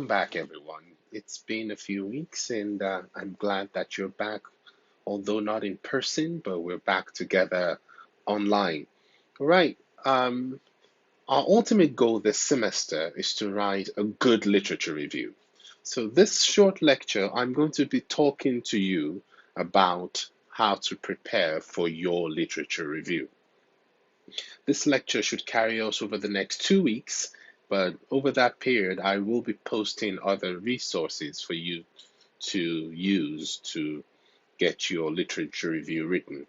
Welcome back, everyone. It's been a few weeks, and I'm glad that you're back, although not in person, but we're back together online. All right. Our ultimate goal this semester is to write a good literature review. So, this short lecture, I'm going to be talking to you about how to prepare for your literature review. This lecture should carry us over the next 2 weeks, but over that period, I will be posting other resources for you to use to get your literature review written.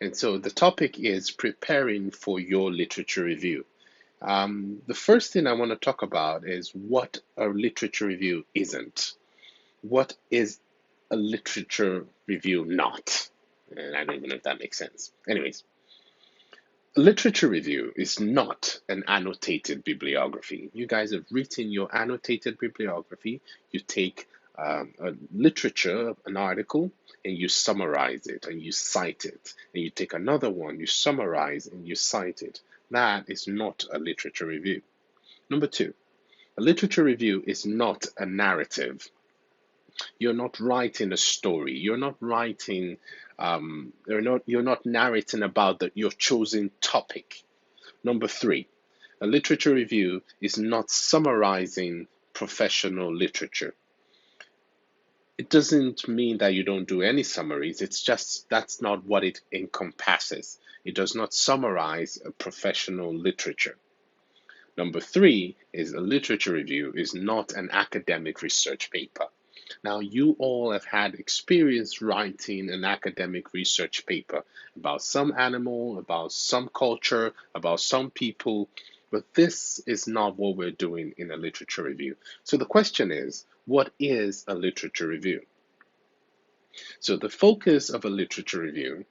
And so the topic is preparing for your literature review. The first thing I want to talk about is what a literature review isn't. What is a literature review not? And I don't even know if that makes sense. Anyways, a literature review is not an annotated bibliography. You guys have written your annotated bibliography. You take a literature, an article, and you summarize it and you cite it. And you take another one, you summarize and you cite it. That is not a literature review. Number two, a literature review is not a narrative. You're not writing a story. You're not narrating about your chosen topic. Number three, a literature review is not summarizing professional literature. It doesn't mean that you don't do any summaries. It's just that's not what it encompasses. It does not summarize a professional literature. Number three is a literature review is not an academic research paper. Now, you all have had experience writing an academic research paper about some animal, about some culture, about some people, but this is not what we're doing in a literature review. So the question is, what is a literature review? So the focus of a literature review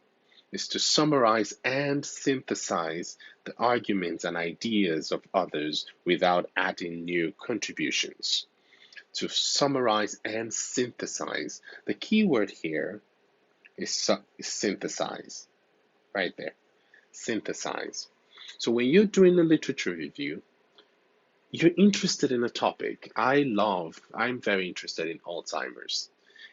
is to summarize and synthesize the arguments and ideas of others without adding new contributions. To summarize and synthesize. The key word here is synthesize, right there. Synthesize. So when you're doing a literature review, you're interested in a topic. I'm very interested in Alzheimer's,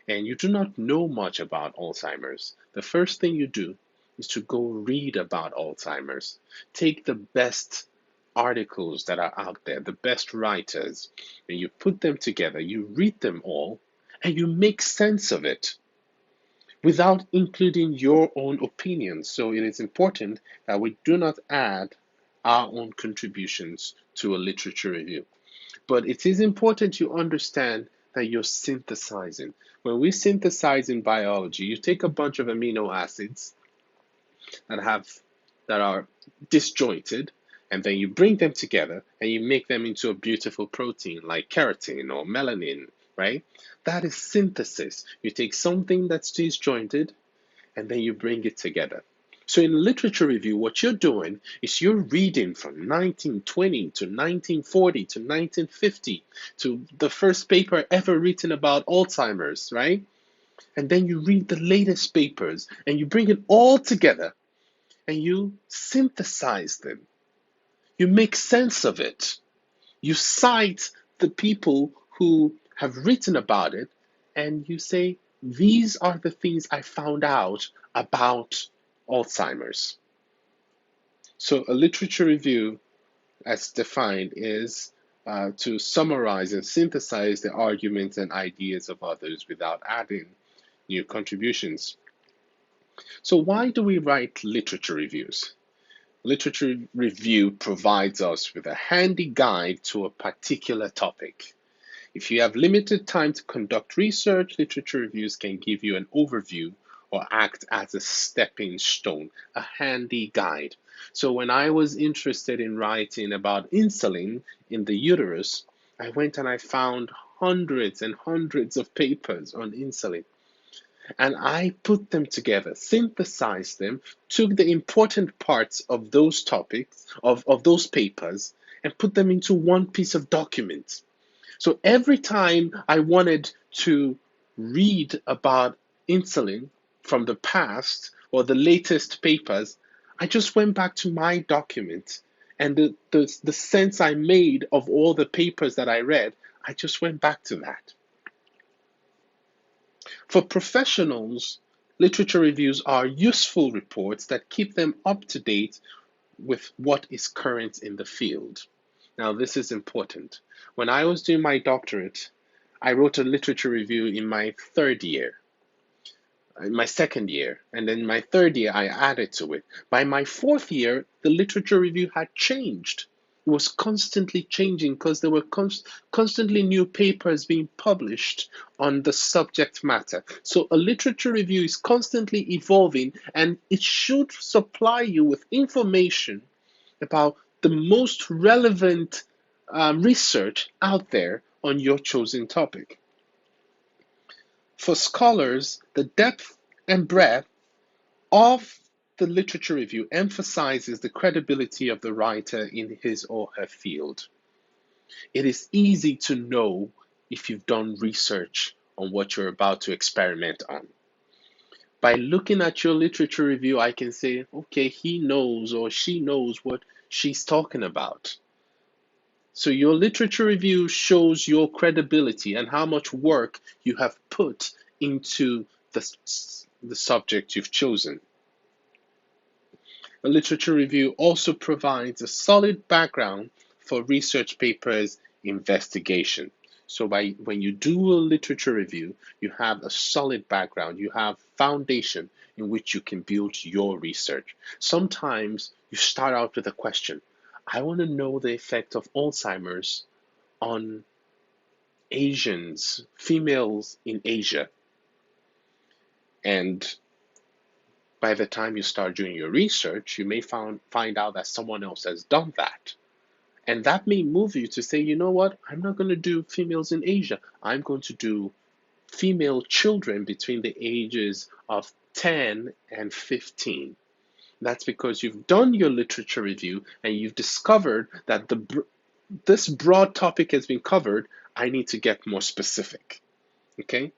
and you do not know much about Alzheimer's. The first thing you do is to go read about Alzheimer's. Take the best articles that are out there, the best writers, and you put them together, you read them all, and you make sense of it without including your own opinions. So it is important that we do not add our own contributions to a literature review. But it is important you understand that you're synthesizing. When we synthesize in biology, you take a bunch of amino acids that are disjointed, and then you bring them together and you make them into a beautiful protein like keratin or melanin, right? That is synthesis. You take something that's disjointed and then you bring it together. So in literature review, what you're doing is you're reading from 1920 to 1940 to 1950 to the first paper ever written about Alzheimer's, right? And then you read the latest papers and you bring it all together and you synthesize them. You make sense of it. You cite the people who have written about it and you say, these are the things I found out about Alzheimer's. So a literature review, as defined, is to summarize and synthesize the arguments and ideas of others without adding new contributions. So why do we write literature reviews? Literature review provides us with a handy guide to a particular topic. If you have limited time to conduct research, literature reviews can give you an overview or act as a stepping stone, a handy guide. So when I was interested in writing about insulin in the uterus, I went and I found hundreds and hundreds of papers on insulin. And I put them together, synthesized them, took the important parts of those topics, of those papers, and put them into one piece of document. So every time I wanted to read about insulin from the past or the latest papers, I just went back to my document and the sense I made of all the papers that I read, I just went back to that. For professionals, literature reviews are useful reports that keep them up to date with what is current in the field. Now, this is important. When I was doing my doctorate, I wrote a literature review in my third year, in my second year, and then my third year I added to it. By my fourth year, the literature review had changed. It was constantly changing because there were constantly new papers being published on the subject matter. So a literature review is constantly evolving, and it should supply you with information about the most relevant research out there on your chosen topic. For scholars, the depth and breadth of the literature review emphasizes the credibility of the writer in his or her field. It is easy to know if you've done research on what you're about to experiment on. By looking at your literature review, I can say, okay, he knows or she knows what she's talking about. So your literature review shows your credibility and how much work you have put into the subject you've chosen. A literature review also provides a solid background for research papers investigation. So when you do a literature review, you have a solid background, you have foundation in which you can build your research. Sometimes you start out with a question. I want to know the effect of Alzheimer's on Asians, females in Asia. And by the time you start doing your research, you may find out that someone else has done that. And that may move you to say, you know what, I'm not going to do females in Asia. I'm going to do female children between the ages of 10 and 15. That's because you've done your literature review and you've discovered that this broad topic has been covered. I need to get more specific. Okay?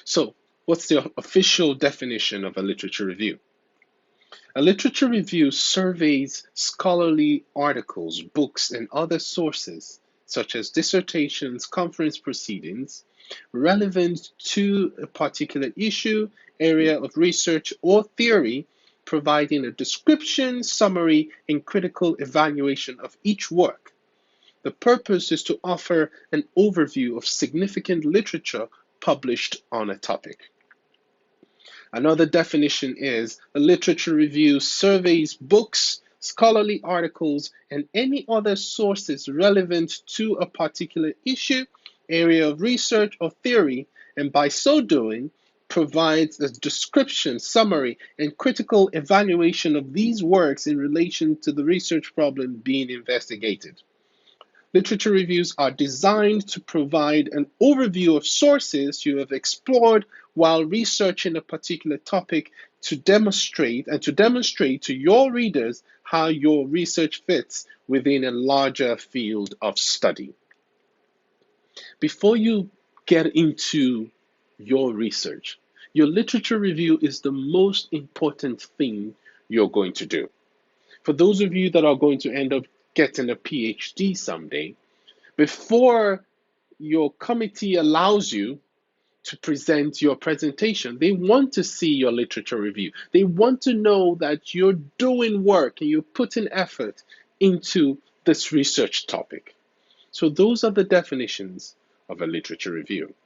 So, what's the official definition of a literature review? A literature review surveys scholarly articles, books, and other sources, such as dissertations, conference proceedings, relevant to a particular issue, area of research, or theory, providing a description, summary, and critical evaluation of each work. The purpose is to offer an overview of significant literature published on a topic. Another definition is a literature review surveys books, scholarly articles, and any other sources relevant to a particular issue, area of research, or theory, and by so doing, provides a description, summary, and critical evaluation of these works in relation to the research problem being investigated. Literature reviews are designed to provide an overview of sources you have explored while researching a particular topic to demonstrate to your readers how your research fits within a larger field of study. Before you get into your research, your literature review is the most important thing you're going to do. For those of you that are going to end up getting a PhD someday, before your committee allows you to present your presentation, they want to see your literature review. They want to know that you're doing work and you're putting effort into this research topic. So those are the definitions of a literature review.